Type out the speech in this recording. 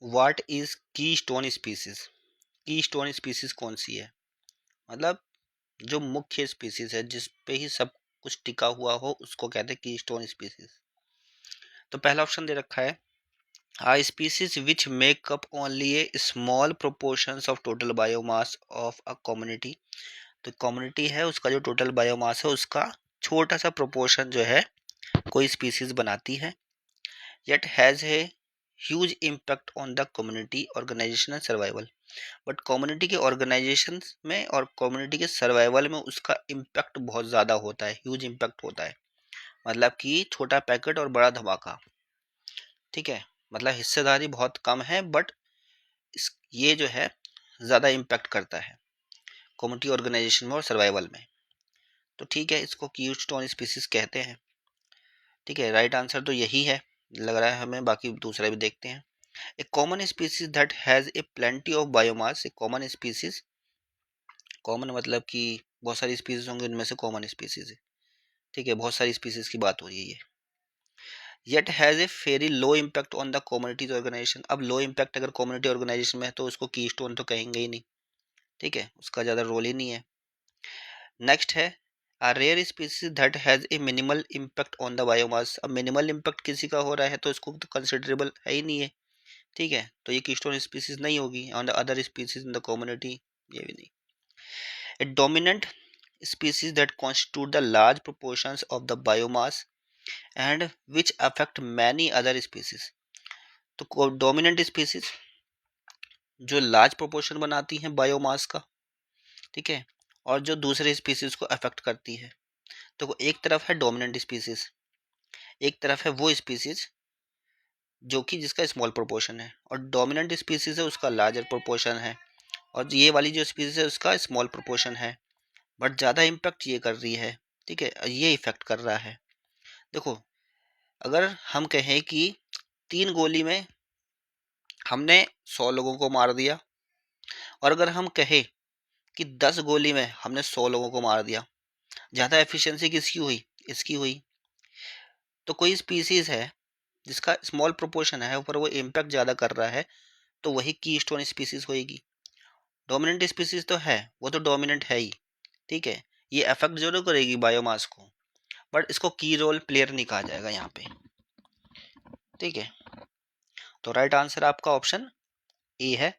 What is की stone species? की stone species कौन सी है? मतलब जो मुख्य स्पीसीज है, जिस पे ही सब कुछ टिका हुआ हो, उसको कहते हैं की स्टोन स्पीसीज। तो पहला ऑप्शन दे रखा है a species which make up only a small proportions of total biomass of a community. तो कम्युनिटी है, उसका जो टोटल बायोमास है उसका छोटा सा प्रोपोर्शन जो है कोई स्पीसीज बनाती है। Yet has a huge impact on the community organisation and survival. But community के ऑर्गेनाइजेशन में और कम्युनिटी के सर्वाइवल में उसका इम्पैक्ट बहुत ज़्यादा होता है, ह्यूज इम्पैक्ट होता है। मतलब कि छोटा पैकेट और बड़ा धमाका। ठीक है, मतलब हिस्सेदारी बहुत कम है, बट ये जो है ज़्यादा इम्पैक्ट करता है कम्युनिटी ऑर्गेनाइजेशन में और सर्वाइवल में। तो ठीक है, इसको कीस्टोन स्पीसीज कहते हैं। ठीक है, राइट आंसर तो यही है लग रहा है हमें, बाकी दूसरा भी देखते हैं। A common species that has a plenty of biomass. A common species, common मतलब कि बहुत सारी स्पीसीज होंगे, उनमें से कॉमन स्पीसीज है। ठीक है, बहुत सारी स्पीसीज की बात हो रही है ये। Yet has a very low impact on the communities organisation. अब लो इम्पैक्ट अगर कम्युनिटी ऑर्गेनाइजेशन में है तो उसको कीस्टोन तो कहेंगे ही नहीं। ठीक है, उसका ज़्यादा रोल ही नहीं है। नेक्स्ट है a rare species that has a minimal impact on the biomass. अब मिनिमल इम्पैक्ट किसी का हो रहा है तो इसको तो कंसिडरेबल है ही नहीं है। ठीक है, तो ये कीस्टोन स्पीसीज नहीं होगी। On the other species in the community, ये भी नहीं। ए dominant species that constitute the large proportions of the biomass and which affect many other species। तो डोमिनेंट स्पीसीज जो लार्ज प्रोपोर्शन बनाती हैं बायोमास का, ठीक है, और जो दूसरे स्पीसीज को अफेक्ट करती है। तो एक तरफ है डोमिनेंट स्पीसीज, एक तरफ है वो स्पीसीज जो कि जिसका स्मॉल प्रोपोर्शन है, और डोमिनेंट स्पीसीज है उसका लार्जर प्रोपोर्शन है, और ये वाली जो स्पीसीज है उसका स्मॉल प्रोपोर्शन है, बट ज़्यादा इम्पैक्ट ये कर रही है। ठीक है, ये इफेक्ट कर रहा है। देखो, अगर हम कहें कि 3 गोली में हमने 100 लोगों को मार दिया, और अगर हम कहें कि 10 गोली में हमने 100 लोगों को मार दिया, ज़्यादा एफिशिएंसी किसकी हुई? इसकी हुई। तो कोई स्पीसीज है जिसका स्मॉल प्रोपोर्शन है पर वो इम्पैक्ट ज़्यादा कर रहा है, तो वही कीस्टोन स्पीसीज होएगी। डोमिनेंट स्पीसीज तो है, वो तो डोमिनेंट है ही। ठीक है, ये अफेक्ट जरूर करेगी बायोमास को, बट इसको की रोल प्लेयर नहीं कहा जाएगा यहाँ पे। ठीक है, तो राइट आंसर आपका ऑप्शन ए है,